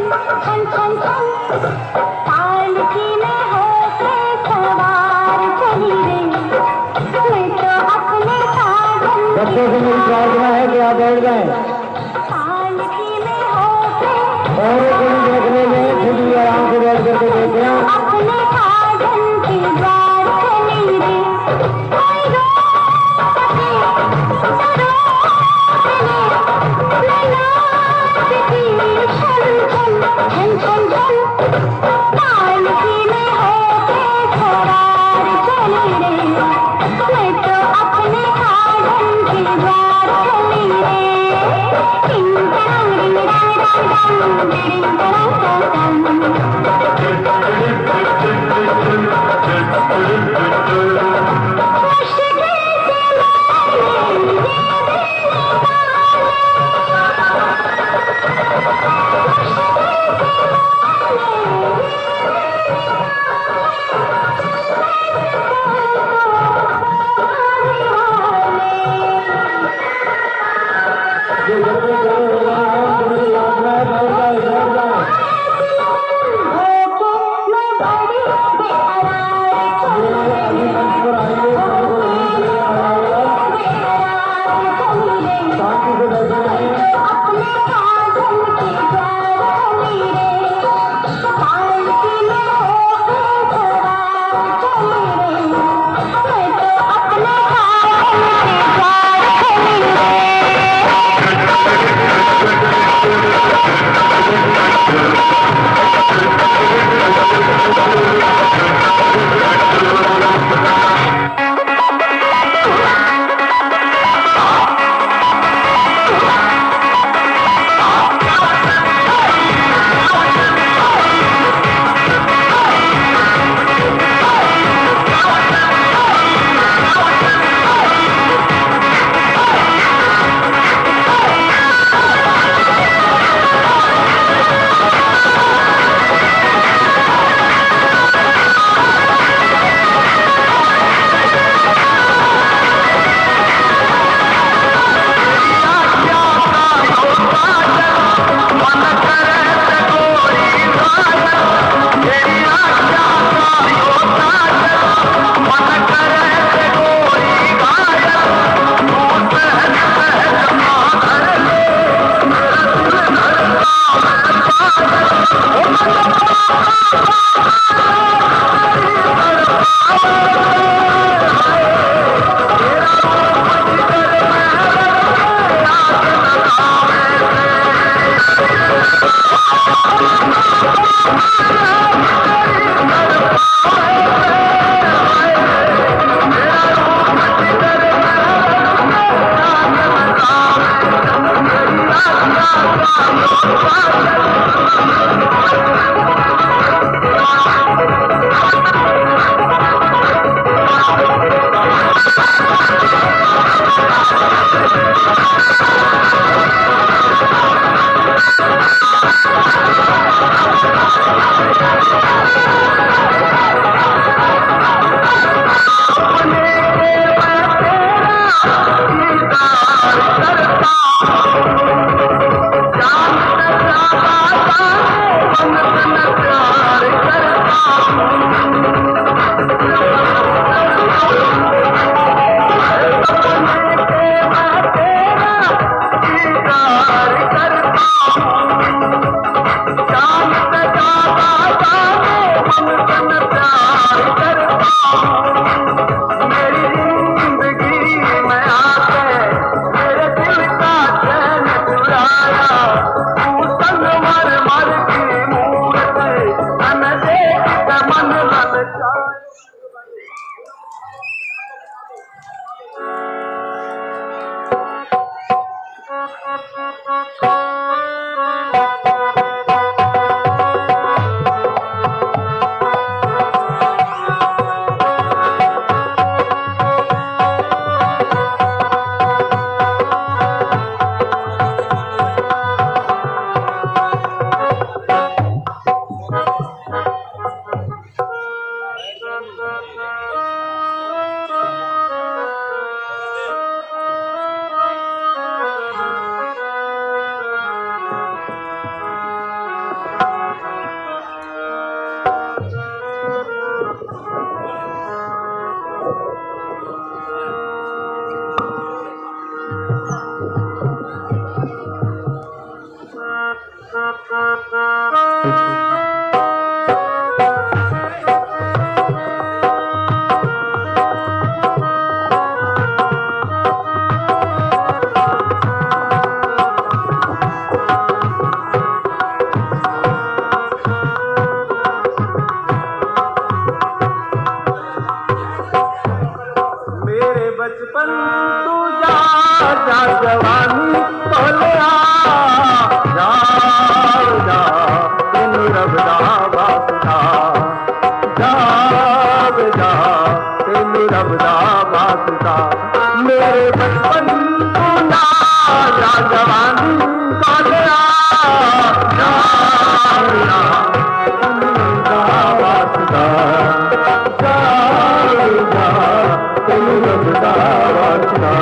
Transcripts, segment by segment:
छन छन छन पालकी में होके सवार चली रे, मैं तो अपने साधन बच्चों से मेरी प्रार्थना है कि आप बैठ जाएं पालकी में होके और कोई देखने में खुद भी आराम से बैठ करके देखें। अपने साधन के द्वार चली रे, कोई रोके डरो छन छन छन पालकी में होके सवार चली रे, मैं तो अपने साधन के द्वार चली रे। बचपन तू जा जा जवानी बोले जा जा तेनू रब दा वास्ता जा जा तेनू रब दा वास्ता मेरे बचपन तू जा जा जवानी बोले जा जा तेनू रब दा वास्ता जा जा तेनू रब दा वास्ता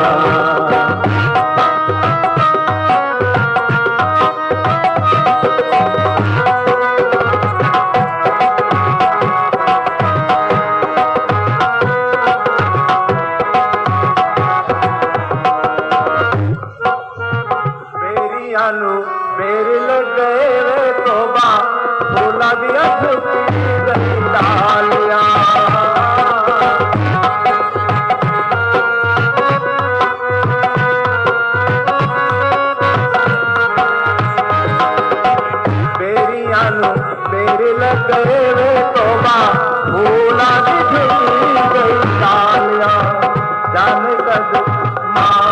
मेरे लगे वे तोबा बोला दिया छुट्टी डालिया मेरे लगे वे तोबा बोला दी छुट्टी डालिया जाने कद मां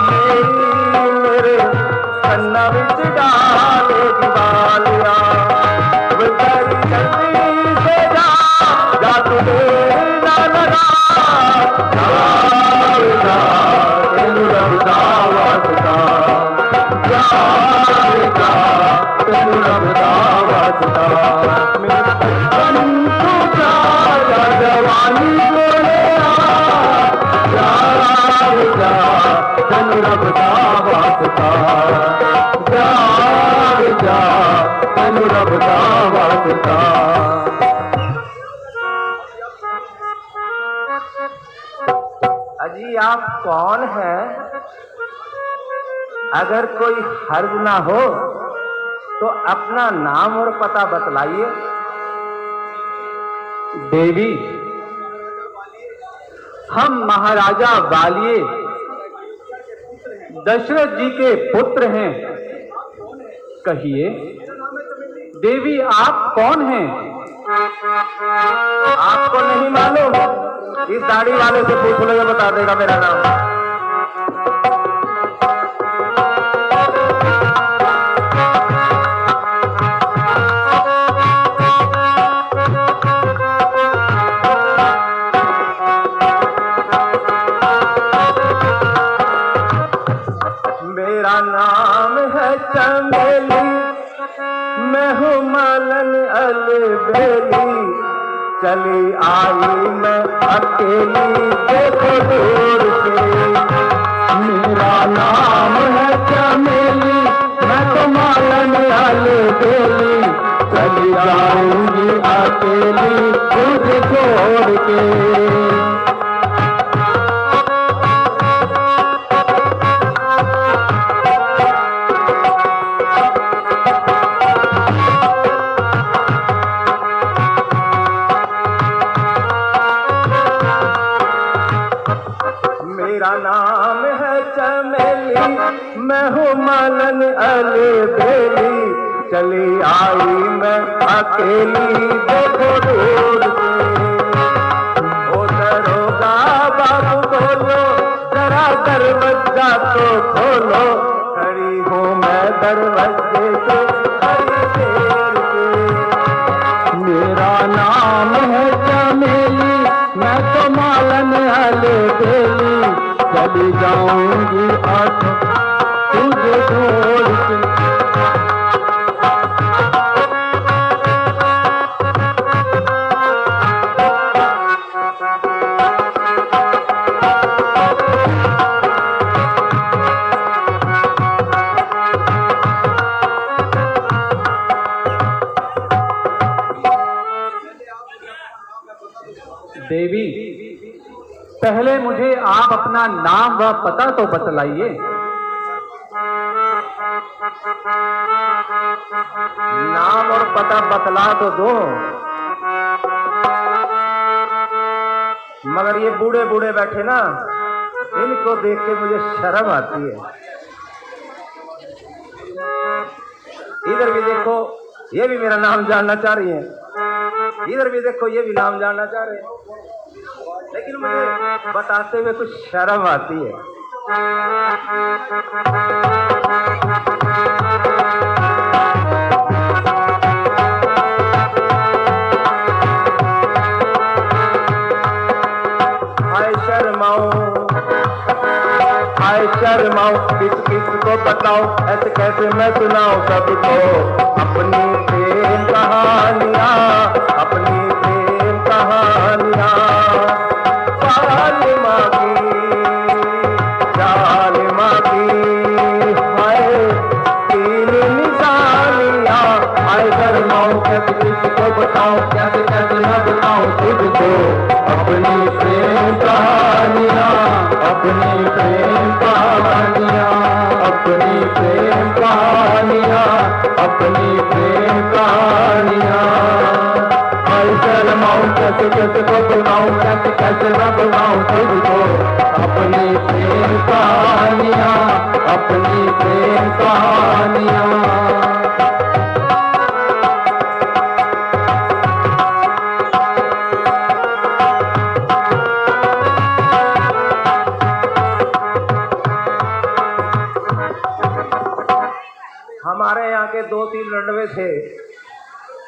मेरे कन्ना विच डालेगी बालिया बेचारी जल्दी से जा जा तू देर ना लगा जा तेनू रब दा वास्ता जा जा तेनू रब दा वास्ता मेरे बचपन तू जा जा जवानी बोले जा जा तेनू रब दा वास्ता जा जा तेनू रब दा वास्ता अजी आप कौन हैं? अगर कोई हर्ज ना हो तो अपना नाम और पता बतलाइए। देवी, हम महाराजा वालिये दशरथ जी के पुत्र हैं। कहिए देवी, आप कौन हैं? आपको नहीं मालूम? इस दाढ़ी वाले से पूछ लो, ये बता देगा मेरा नाम। मेरा नाम है चमेली, मैं हूँ मालन अलबेली, चली आई मैं अकेली देखो दूर से। मेरा नाम है चमेली, मैं तो मालन अलबेली, चली जाऊंगी अकेली तुझे छोड़ के। मेरा नाम है चमेली, मैं हूँ मालन अलबेली, चली आई मैं अकेली देखो दूर से। ओ दरोगा बाबू बोलो, जरा दरवाजा तो खोलो, खड़ी हूँ मैं दरवाजे से खड़ी देर से। मेरा नाम है चमेली, मैं तो मालन अलबेली, चली जाऊंगी आज तुझे छोड़ के। देवी, पहले मुझे आप अपना नाम व पता तो बतलाइए। नाम और पता बतला तो दो, मगर ये बूढ़े बूढ़े बैठे ना, इनको देख के मुझे शर्म आती है। इधर भी देखो, ये भी मेरा नाम जानना चाह रही है, इधर भी देखो, ये भी नाम जानना चाह रहे हैं, लेकिन मुझे बताते हुए कुछ शर्म आती है। शर्माऊं किस किस को बताऊं, ऐसे कैसे मैं सुनाऊं सबको अपनी प्रेम कहानियां, अपनी प्रेम कहानियां। जालिमा की हाय तीन निशानियां, हाय शर्माऊं कैसे किस को बताऊं, कैसे कैसे मैं बताऊं तुझको अपनी प्रेम कहानियां, अपनी प्रेम कहानियां, अपनी प्रेम कहानियां, अपनी प्रेम कहानियां। हाय शर्माऊं कैसे कैसे को बुलाऊं, कैसे कैसे मैं बुलाऊं तुझको अपनी प्रेम कहानियां, अपनी प्रेम कहानियां। हमारे यहाँ के 2-3 लड़वे थे,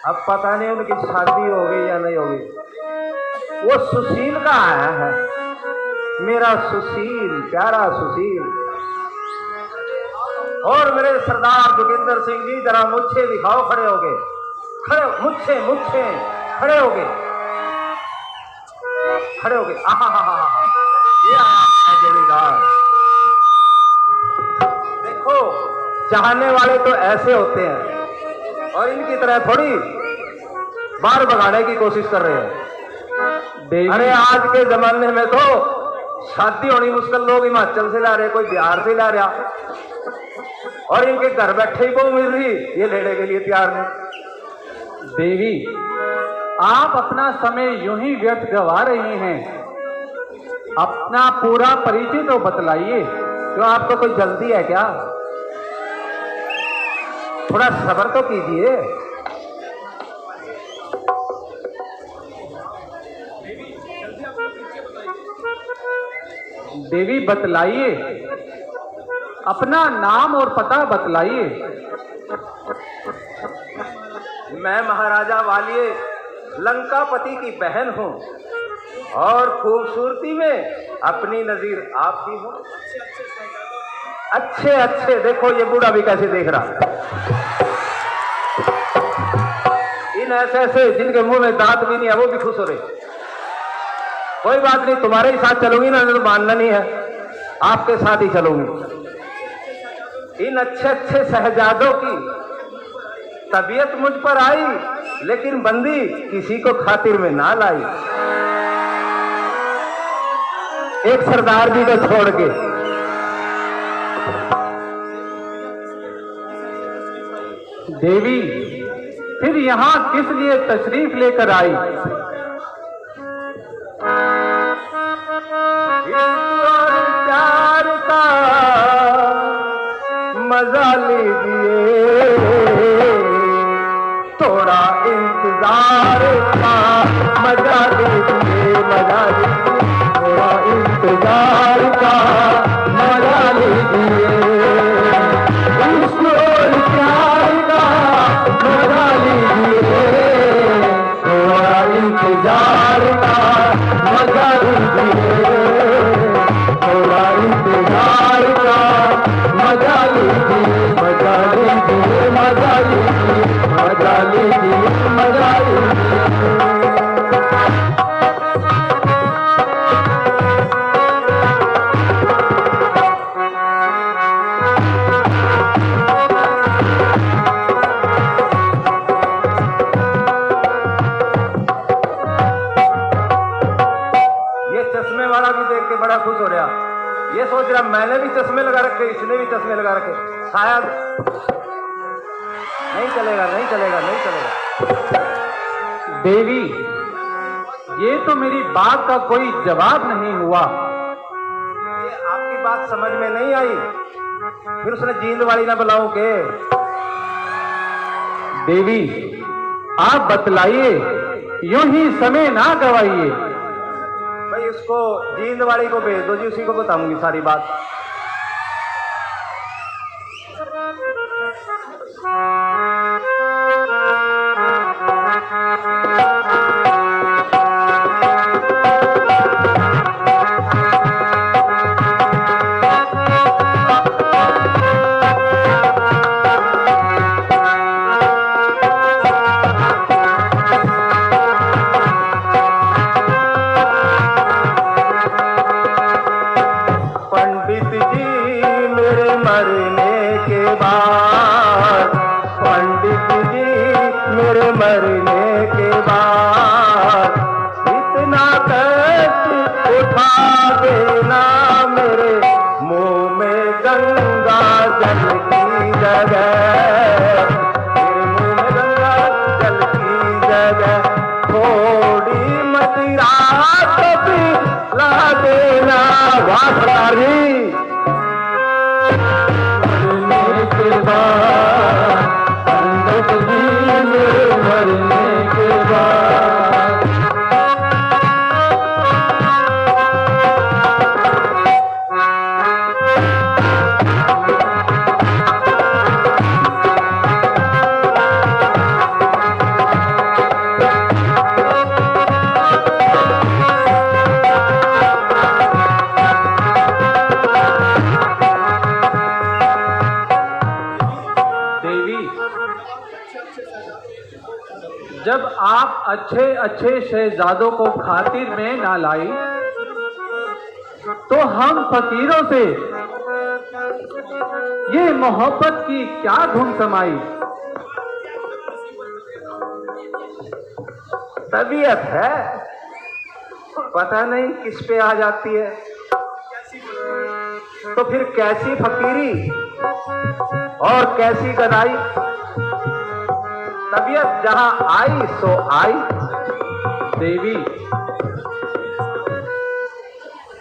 अब पता नहीं उनकी शादी हो गई या नहीं होगी। वो सुशील का आया है, मेरा सुशील, प्यारा सुशील। और मेरे सरदार जोगिंदर सिंह जी जरा मुझे दिखाओ, खड़े हो गए, खड़े मुझे मुझे खड़े हो गए, खड़े हो गए। ये आया जोड़ीदार। देखो चाहने वाले तो ऐसे होते हैं और इनकी तरह थोड़ी बार भगाने की कोशिश कर रहे हैं। अरे आज के जमाने में तो शादी होनी मुश्किल, लोग हिमाचल से ला रहे, कोई बिहार से ला रहा, और इनके घर बैठे ही बहू मिल रही, ये लेने के लिए तैयार नहीं। देवी, आप अपना समय यूं ही व्यर्थ गवा रही हैं, अपना पूरा परिचय तो बतलाइए। क्यों आपको कोई जल्दी है क्या? थोड़ा सब्र तो कीजिए। देवी बतलाइए, अपना नाम और पता बतलाइए। मैं महाराजा वालिये लंकापति की बहन हूँ और खूबसूरती में अपनी नजीर आप भी हो। अच्छे अच्छे देखो, ये बूढ़ा भी कैसे देख रहा। इन ऐसे ऐसे जिनके मुंह में दांत भी नहीं है वो भी खुश हो रहे। कोई बात नहीं, तुम्हारे ही साथ चलूंगी ना, तो मानना नहीं है, आपके साथ ही चलूंगी। इन अच्छे अच्छे शहजादों की तबीयत मुझ पर आई, लेकिन बंदी किसी को खातिर में ना लाई, एक सरदार जी को छोड़ के। देवी, फिर यहाँ किस लिए तशरीफ लेकर आई? प्यार का मजा लीजिए, थोड़ा इंतजार का मजा लीजिए, मजा लीजिए, थोड़ा इंतजार का मजा लीजिए। प्यार का मजा लीजिए, थोड़ा इंतजार का मजा लीजिए, थोड़ा इंतजार का मजा लीजिए, मजा लीजिए, मजा लीजिए, मजा लीजिए, मजा लीजिए। बड़ा खुश हो रहा, ये सोच रहा मैंने भी चश्मे लगा रखे, इसने भी चश्मे लगा रखे, शायद नहीं नहीं चलेगा, नहीं चलेगा। देवी, ये तो मेरी बात का कोई जवाब नहीं हुआ। ये आपकी बात समझ में नहीं आई, फिर उसने जींद वाली ना बुलाऊं के? देवी, आप बतलाइए, यूं ही समय ना गवाइए। भाई उसको जींद वाली को भेज दो जी, उसी को बताऊंगी सारी बात। जब आप अच्छे अच्छे शहजादों को खातिर में ना लाई, तो हम फकीरों से ये मोहब्बत की क्या धुन समाई। तबीयत है, पता नहीं किस पे आ जाती है। तो फिर कैसी फकीरी और कैसी गदाई। तबीयत जहां आई सो आई। देवी,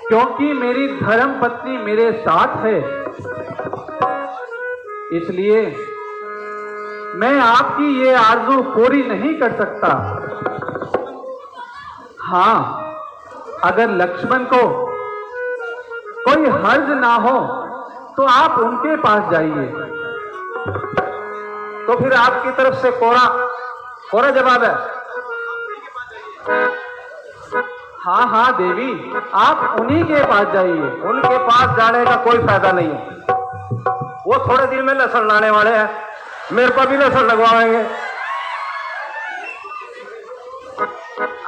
क्योंकि मेरी धर्म पत्नी मेरे साथ है, इसलिए मैं आपकी ये आरज़ू पूरी नहीं कर सकता। हाँ, अगर लक्ष्मण को कोई हर्ज ना हो तो आप उनके पास जाइए। तो फिर आपकी तरफ से कोरा जवाब है। हाँ हाँ देवी, आप उन्हीं के पास जाइए। उनके पास जाने का कोई फायदा नहीं है। वो थोड़े दिन में लहसुन लाने वाले हैं, मेरे पर भी लहसुन लगवाएंगे।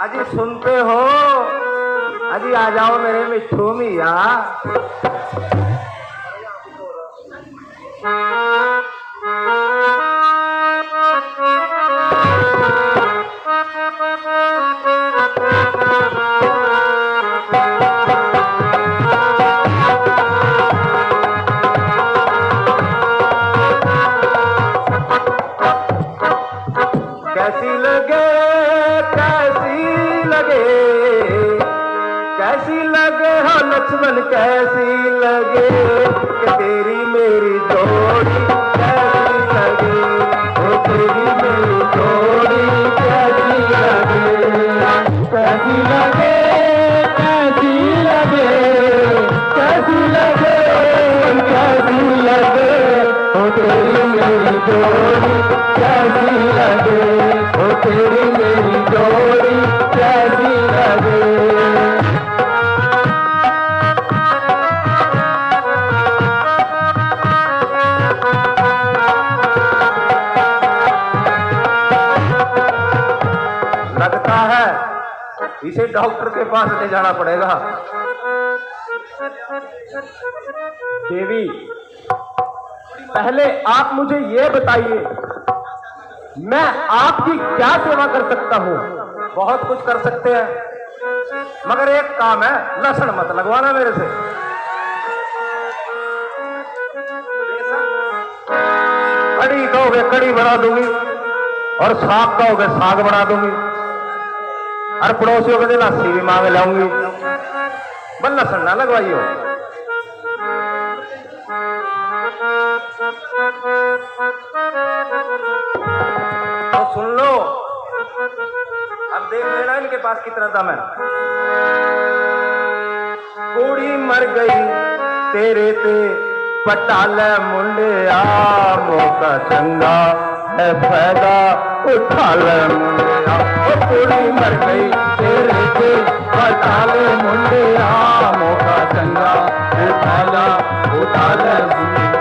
अजी सुनते हो? अजी आ जाओ मेरे मिठू मिया। लक्ष्मण कैसी लगे कि तेरी मेरी जोड़ी कैसी लगे, ओ तेरी मेरी जोड़ी कैसी लगे, कैसी लगे, कैसी लगे, कैसी लगे, कैसी लगे, ओ तेरी मेरी जोड़ी कैसी लगे, ओ तेरी मेरी जोड़ी कैसी लगे। इसे डॉक्टर के पास ले जाना पड़ेगा। देवी, पहले आप मुझे ये बताइए, मैं आपकी क्या सेवा कर सकता हूँ? बहुत कुछ कर सकते हैं, मगर एक काम है, लहसुन मत लगवाना मेरे से। कड़ी कहोगे कड़ी बना दूंगी, और साग का हो गया साग बना दूंगी, और पड़ोसियों के दिन लस्सी भी मांग लाऊंगी। बल्ला सन्ना लगवाइयो। तो सुन लो, अब देख लेना इनके पास कितना दम है। कुड़ी मर गई तेरे ते पटाले मुंडिया, मौका चंगा है फायदा उठा ले मुंडिया। ओ कुड़ी मर गई तेरे ते पटाले मुंडिया, मौका चंगा है फायदा उठा ले मुंडिया।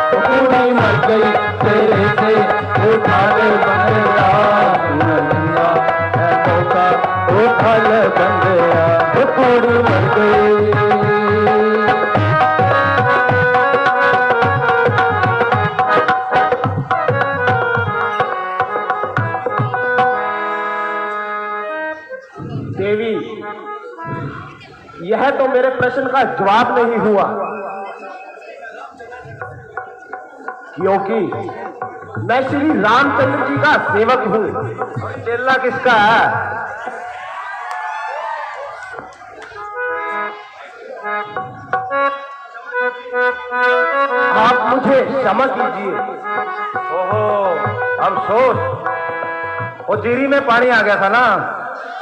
ओ कुड़ी मर गई तेरे ते उठा ले बंदिया, मुंडिया है मौका उठा ले बंदिया। ओ कुड़ी मर गई। देवी, यह तो मेरे प्रश्न का जवाब नहीं हुआ, क्योंकि मैं श्री रामचंद्र जी का सेवक हूं। चेला किसका है? आप मुझे क्षमा कीजिए। ओहो, अफसोस, वो जीरी में पानी आ गया था ना,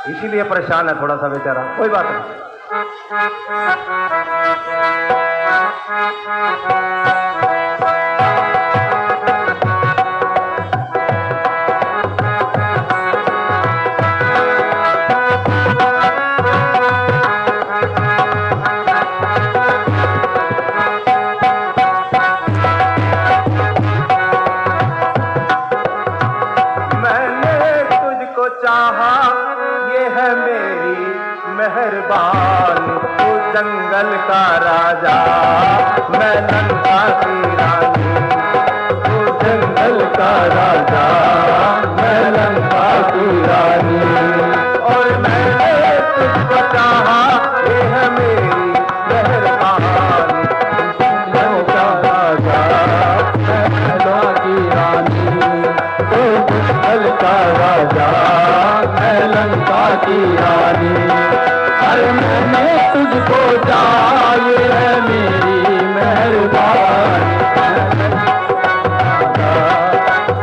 इसीलिए परेशान है थोड़ा सा बेचारा। कोई बात नहीं। चाहा ये है मेरी मेहरबान, तू जंगल का राजा मैं लंका की रानी, तू जंगल का राजा मैं लंका की रानी। और मैंने तुझको चाहा ये है मेरी मेहरबान, लंका राजा मैं लंका की रानी, तू जंगल का राजा मैं लंका की रानी। अरे मैंने तुझको चाहा ये है मेरी मेहरबानी,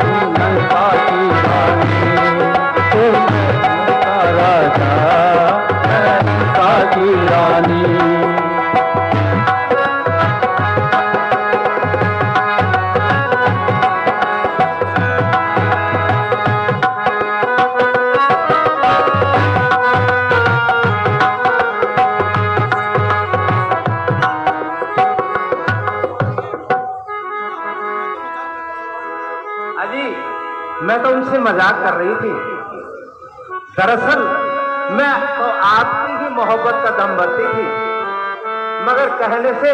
तू लंका की रानी, तू लंका राजा मैं लंका की रानी। मैं तो उनसे मजाक कर रही थी, दरअसल मैं तो आपकी ही मोहब्बत का दम भरती थी, मगर कहने से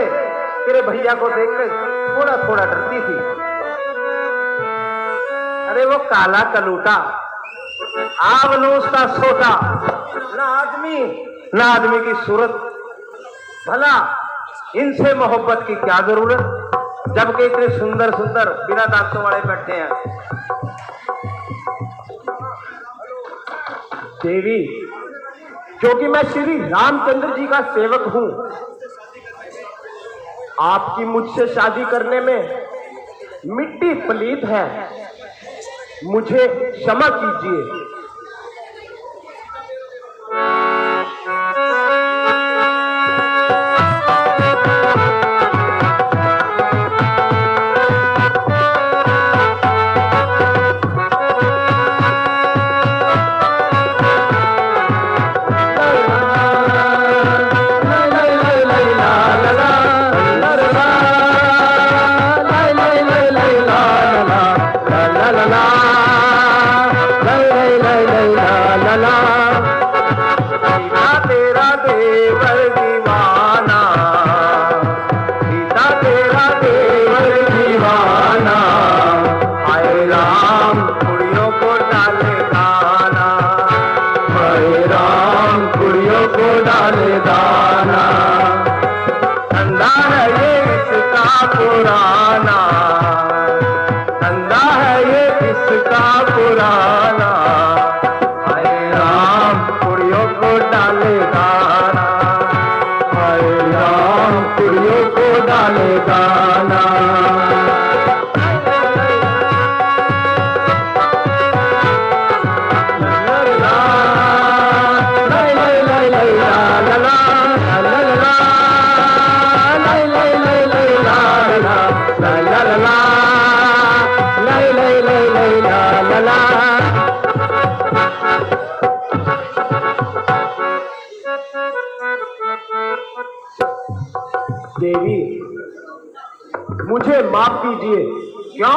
तेरे भैया को देखकर थोड़ा थोड़ा डरती थी। अरे वो काला कलूटा, आवनूस का सोटा, ना आदमी की सूरत, भला इनसे मोहब्बत की क्या जरूरत, जबकि इतने सुंदर सुंदर बिना दांतों वाले बैठे हैं। देवी, क्योंकि मैं श्री रामचंद्र जी का सेवक हूं, आपकी मुझसे शादी करने में मिट्टी पलीत है, मुझे क्षमा कीजिए। पुराना, धंधा है ये किसका पुराना। मुझे माफ कीजिए। क्यों?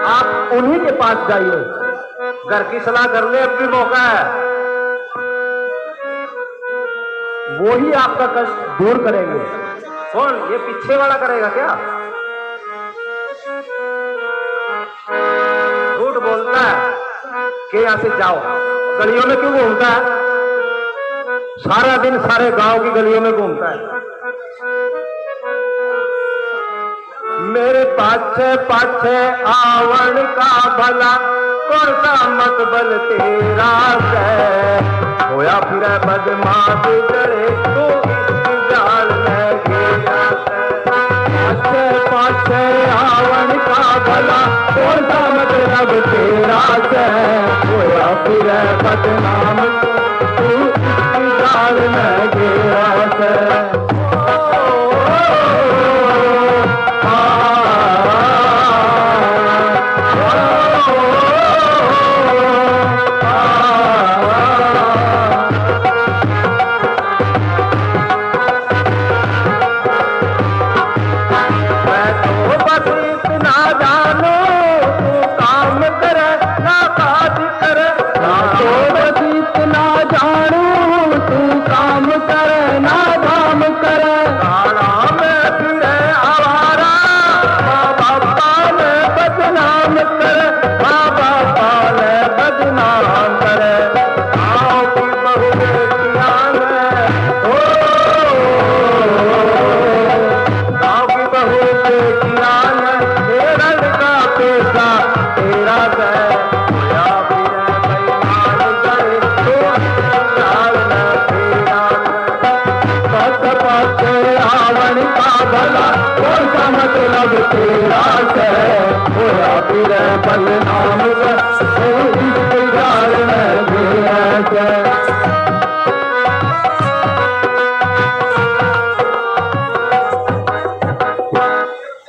आप उन्हीं के पास जाइए। घर की सलाह कर ले, अब भी मौका है। वो ही आपका कष्ट दूर करेंगे। कौन? ये पीछे वाला करेगा क्या? झूठ बोलता है कि यहां से जाओ। गलियों में क्यों घूमता है? सारा दिन सारे गांव की गलियों में घूमता है। मेरे पाछे पाछे आवण का भला, कौन सा मतबल तेरा है? होया फिर बदमाश करे तू इस जाल में गिरा है। पाछे पाछे आवण का भला, कौन सा मतलब तेरा है? होया फिर बदनाम तू इस जाल में गिरा है।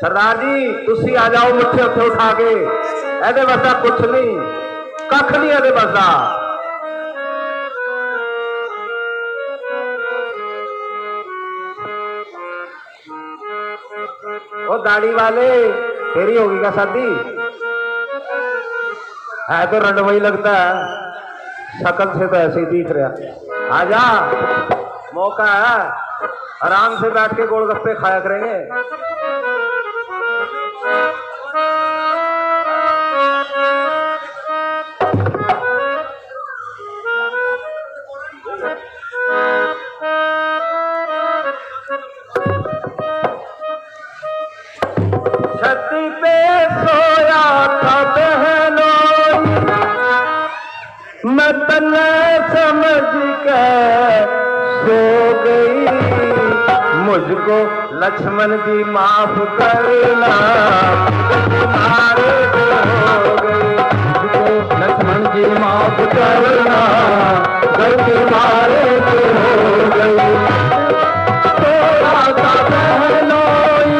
सरदार जी तुसी आ जाओ मुझे उत्थे उठा के। ऐदे बसा कुछ नहीं, कख नहीं ऐदे बसा। ओ दाढ़ी वाले, तेरी होगी क्या शादी? है तो रंडवई लगता है, शकल से तो ऐसे ही दिख रहा। आजा, मौका है, आराम से बैठ के गोलगप्पे खाया करेंगे। छती पे सोया था बहनों, मैं तन्ने समझ के सो गई। मुझको लक्ष्मण जी माफ करना, तुम्हारे हो गई। मुझको लक्ष्मण जी माफ करना, गलती मारे हो गई। सोया था बहनोई,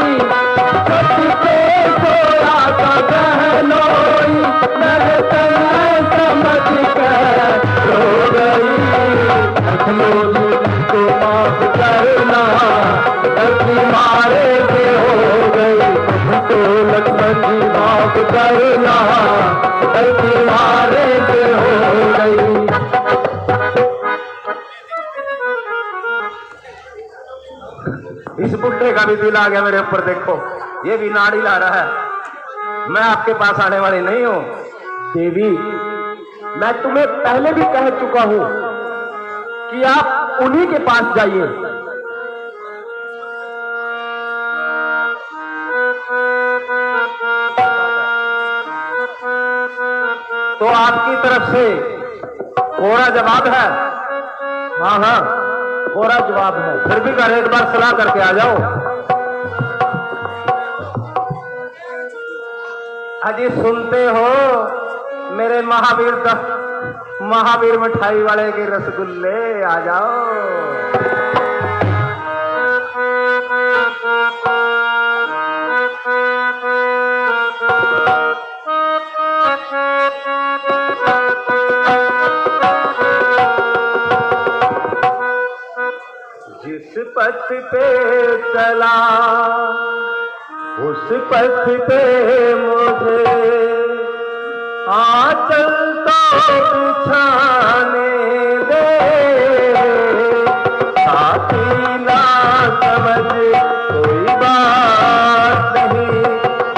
छत पे सोया था बहनोई, मैंने तन्ने समझ के सो गई। लक्ष्मण जी को माफ करना, गलती मारे से हो गई। तो लक्ष्मण जी माफ करना, गलती मारे से हो गई। इस बुढ़े का भी दिल आ गया मेरे ऊपर, देखो ये भी नाड़ी ला रहा है। मैं आपके पास आने वाली नहीं हूं। देवी, मैं तुम्हें पहले भी कह चुका हूं कि आप उन्हीं के पास जाइए। तो आपकी तरफ से कोरा जवाब है? हाँ हाँ, कोरा जवाब है। फिर भी कर एक बार सलाह करके आ जाओ। अजी सुनते हो मेरे महावीर मिठाई वाले के रसगुल्ले, आ जाओ। जिस पथ पे चला उस पथ पे मुझे आंचल तो बिछाने दे, साथी ना समझ कोई बात नहीं,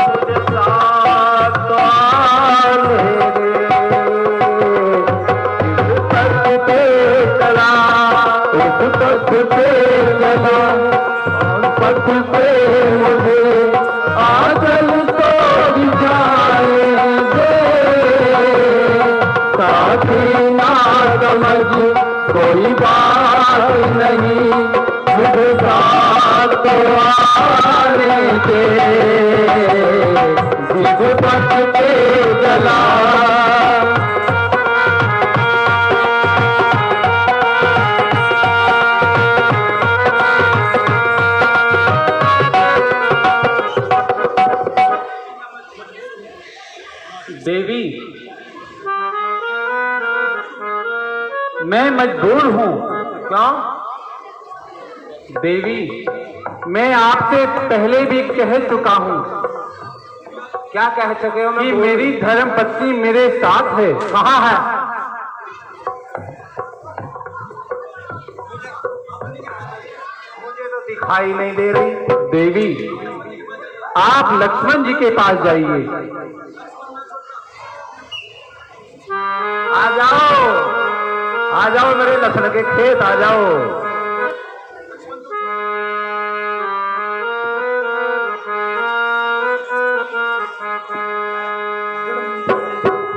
मुझे साथ तो आने दे। इस पथ पे चला, इस पथ पे चला, पथ पे मुझे आंचल तो बिछाने दे, साथी ना समझ कोई बात नहीं, मुझे साथ तो आने दे। जिस पथ पे चला, देवी, मैं मजबूर हूं। क्यों? देवी, मैं आपसे पहले भी कह चुका हूं क्या कह चुके हो? कि मेरी धर्म पत्नी मेरे साथ है। कहाँ है? मुझे तो दिखाई नहीं दे रही। देवी, आप लक्ष्मण जी के पास जाइए। आ जाओ मेरे लखन के खेत, आ जाओ।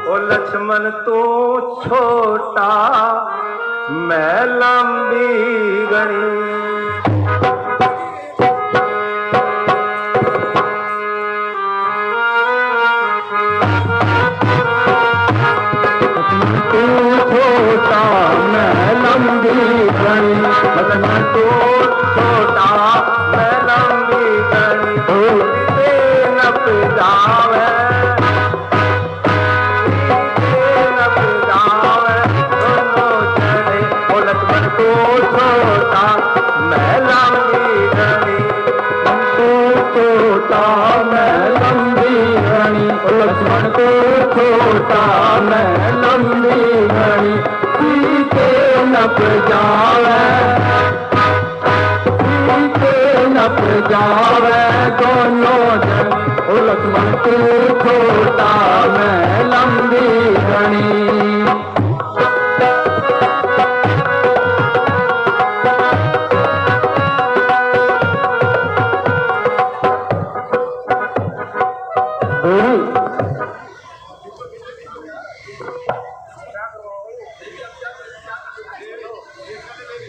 ओ लक्ष्मण तू छोटा, मैं लंबी गणी, लक्ष्मण तू छोटा, मैं लंबी गणी, नप जावे, नप जावे दोनों जने। ओ लक्ष्मण तू छोटा, मैं लंबी गणी, तू छोटा, मैं लंबी गणी, लक्ष्मण तू छोटा, मैं लंबी गणी, नप जावे, नप जावे दोनों जन। ओ लक्ष्मण तू छोटा, मैं लंबी घनी,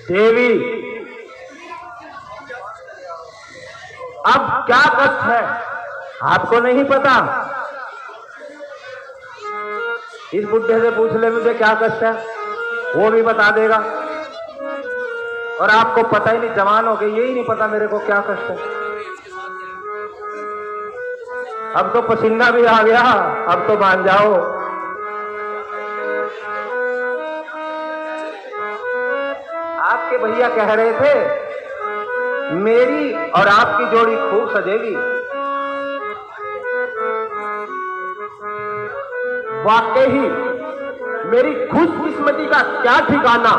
देवी, अब क्या कष्ट है आपको नहीं पता? इस बुढ़े से पूछ ले मुझे क्या कष्ट है, वो भी बता देगा। और आपको पता ही नहीं, जवान हो गए, यही नहीं पता मेरे को क्या कष्ट है। अब तो पसीना भी आ गया, अब तो मान जाओ। आपके भैया कह रहे थे मेरी और आपकी जोड़ी खूब सजेगी। वाकई ही मेरी खुशकिस्मती का क्या ठिकाना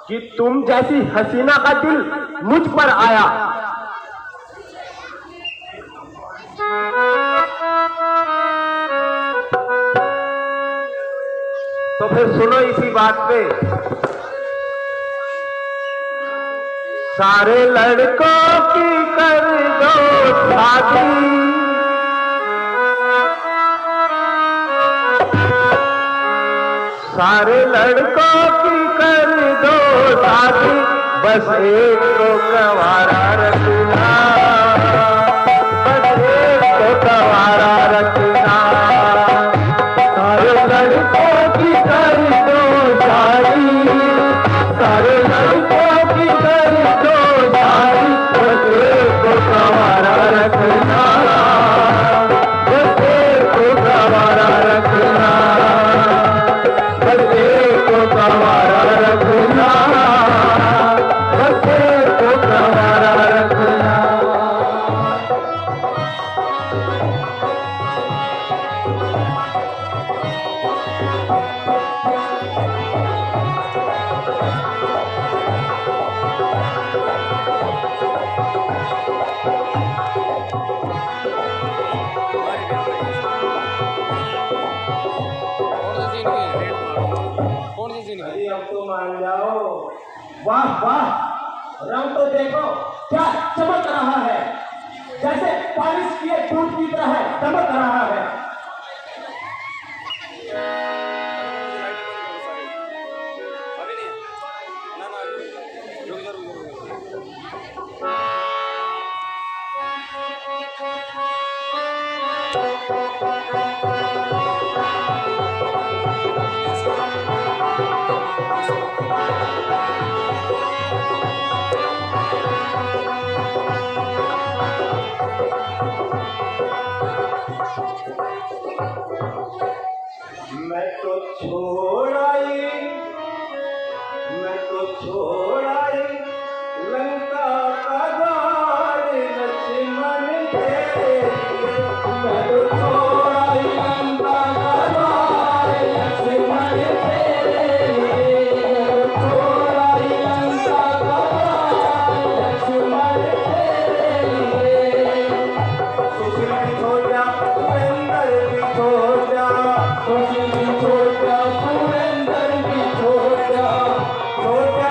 कि तुम जैसी हसीना का दिल मुझ पर आया। तो फिर सुनो इसी बात पे, सारे लड़कों की कर दो शादी, सारे लड़कों की कर दो शादी, बस एक को कंवारा रखना, बस एक को कंवारा रखना। सारे लड़कों की कर दो शादी, सारे लड़कों की कर दो शादी, बस एक को कंवारा रखना, बस एक को कंवारा रखना, बस एक को कंवारा रखना, बस एक को कंवारा रखना। अरे अब तो मान जाओ। वाह वाह, रंग तो देखो क्या चमक रहा है, जैसे पालिश किए दूध की तरह चमक रहा है। मैं तो छोड़ाई, मैं तो छोड़ाई लंका का द्वार लक्ष्मण तेरे लिए। मैं तो छोड़ाई लंका का द्वार लक्ष्मण तेरे लिए। मैं तो छोड़ाई लंका का द्वार लक्ष्मण तेरे लिए। सुशील भी छोड़ जा, सुरेंद्र भी छोड़ जा, सुशील भी छोड़ जा, सुरेंद्र भी छोड़ जा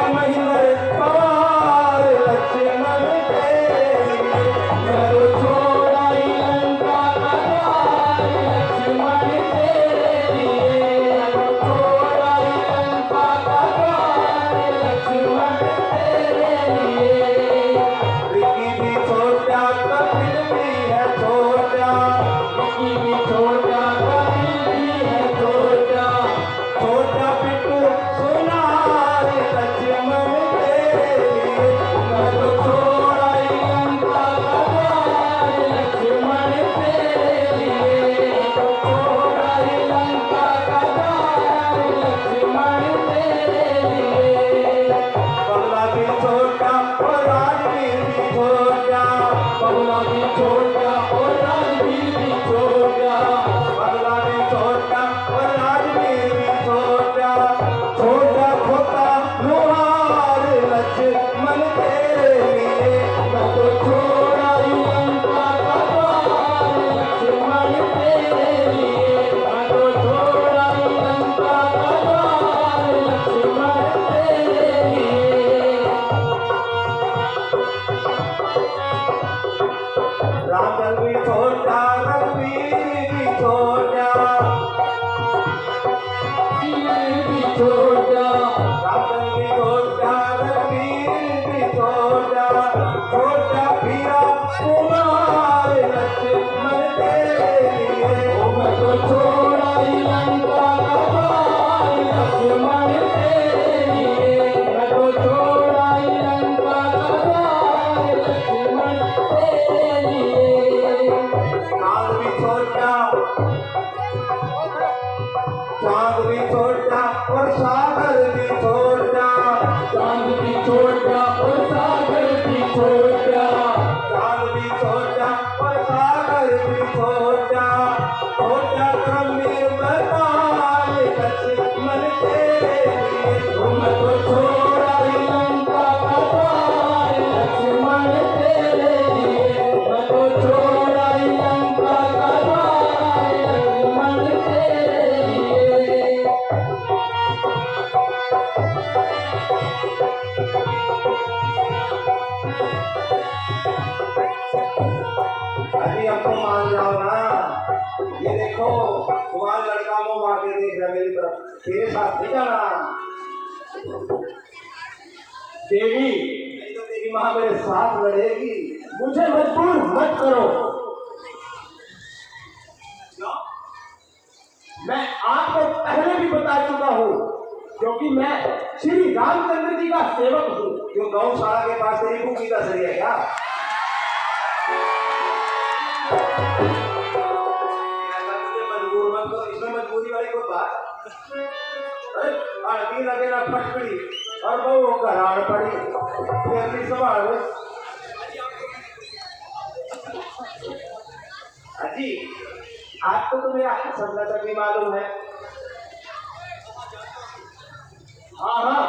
महेंद्र पवार लक्ष्मण तेरे लिए। मैं तो छोड़ाई लंका का द्वार लक्ष्मण तेरे लिए। मैं तो छोड़ाई लंका का द्वार लक्ष्मण तेरे लिए। रिकी भी छोड़ जा, कपिल भी है छोड़ जा, रिकी भी छोड़ जा, कपिल भी है छोड़ जा बिट्टू सुनार लक्ष्मण तेरे लिए। मैं तो छोड़ाई लंका का द्वार लक्ष्मण तेरे लिए। तो छोड़ाई लंका का द्वार लक्ष्मण तेरे लिए। बंगला भी छोड़ जा और राजवीर भी छोड़ जा, बंगला भी छोड़ जा और राजवीर भी छोड़ जा, बंगला भी छोड़ जा और राजवीर भी छोड़ जा खोता लोहार लक्ष्मण तेरे लिए। मैं तो छोड़ाई लंका का द्वार लक्ष्मण तेरे लिए। मैं तो छोड़ाई लंका का द्वार लक्ष्मण तेरे लिए। राजन भी छोड़ जा, रघुवीर भी छोड़ जा, वीर भी छोड़ जा, राजन भी छोड़ जा, रघुवीर भी छोड़ जा वीरा कुमार लक्ष्मण तेरे लिए। मैं तो छोड़ाई लंका का द्वार लक्ष्मण तेरे लिए। मैं तो छोड़ाई लंका का द्वार लक्ष्मण तेरे लिए। चांद भी छोड़ जा, चांद भी छोड़ जा और सागर भी छोड़ जा, चांद भी छोड़ जा और सागर भी छोड़ जा, चांद भी छोड़ जा और सागर भी छोड़ जा गंभीर मैदान लक्ष्मण तेरे लिए। मैं तो छोड़ाई लंका का द्वार लक्ष्मण तेरे लिए। मैं तो छोड़ाई लंका का द्वार लक्ष्मण तेरे लिए। अभी अब तो मान जाओ ना। ये देखो तुम्हारा लड़का मुंह मार के देख रहा मेरी तरफ, तेरे साथ नहीं जाना। देवी नहीं तो तेरी माँ मेरे साथ लड़ेगी। मुझे मजबूर मत करो। मैं आपको पहले भी बता चुका हूँ, क्योंकि मैं श्री रामचंद्र जी का सेवक हूँ। क्यों गौशाला के पास तेरी भूखी का सही है क्या? मजबूर मत करो, इसमें मजबूरी वाली कोई बात। अरे आरती लगे ना फटकड़ी और वो करार पड़ी, फिर संभाल। अजी आपको तो मेरा सभ्यता भी मालूम है। हाँ हाँ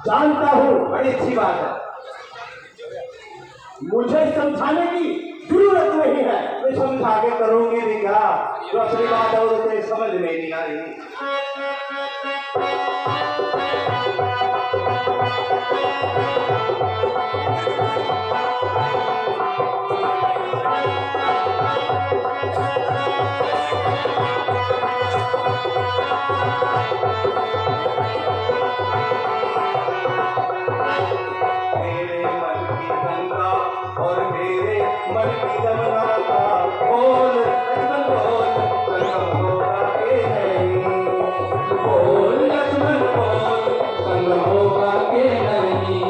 जानता हूँ, बड़ी अच्छी बात है। मुझे समझाने की जरूरत नहीं है। मैं समझा के करूंगी भी क्या? जो असली बात है वो तो समझ में नहीं आ रही। मेरे मन की गंगा और मेरे मन की जमुना का बोल लक्ष्मण बोल संगम होगा के नहीं। बोल लक्ष्मण बोल संगम होगा के नहीं।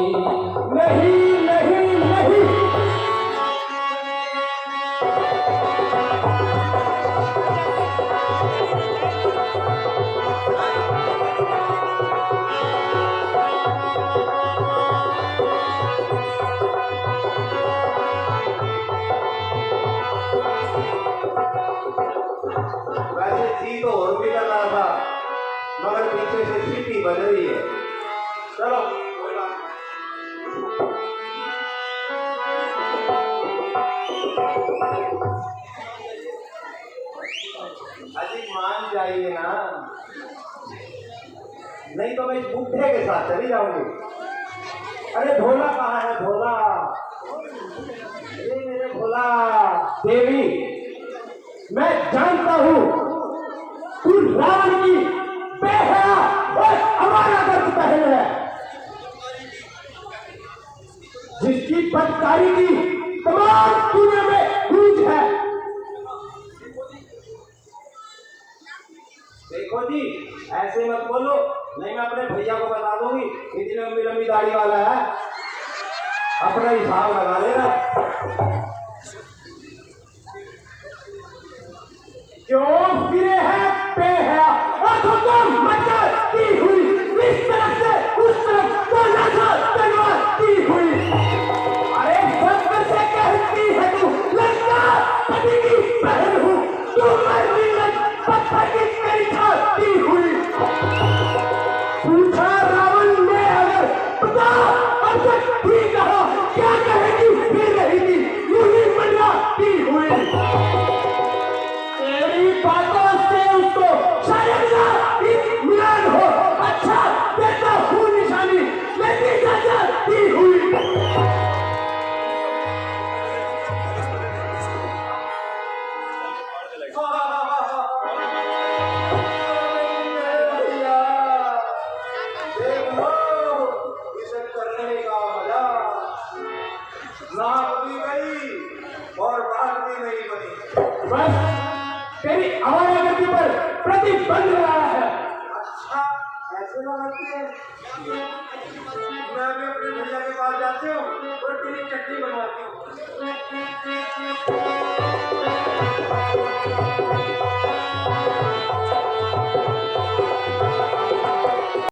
नहीं नहीं नहीं। वैसे जी तो और भी कर रहा था, मगर पीछे से सीटी बज रही है। चलो कोई बात नहीं। अजी मान जाइए ना, नहीं तो मैं इस बुढ़े के साथ चली जाऊंगी। अरे भोला कहाँ है भोला? अरे मेरे भोला। देवी मैं जानता हूं तू रावण की बेहया और अमानत पहल है, जिसकी बदकारी की तमाम दुनिया में गूंज है। देखो जी ऐसे मत बोलो, नहीं मैं अपने भैया को बता दूंगी इतनी लंबी लंबी दाढ़ी वाला है, अपना हिसाब लगा लेना। क्यों फिरे है बेहया आंखों को मचलती हुई, इस तरफ से उस तरफ तो नजर तलवारती हुई। अरे सच से कहती है तू लंका पति की बहन हूँ, तू मरनी पत्थर की तेरी छाती हुई। पूछा रावण ने अगर बता अब तक ठीक कहा, क्या कहेगी फिर रहेगी यूं ही मंडराती हुई। तेरी बातों से उसको शायद मिलान हो, अच्छा देता हूँ निशानी लेती जाती हुई। नाक भी गई और बात भी नहीं बनी, बस तेरी आवाज़ पर प्रतिबंध लगाया है। अच्छा ऐसे लगाते हैं? मैं भी अपने भैया के पास जाती हूँ और तेरी चटनी बनवाती हूँ।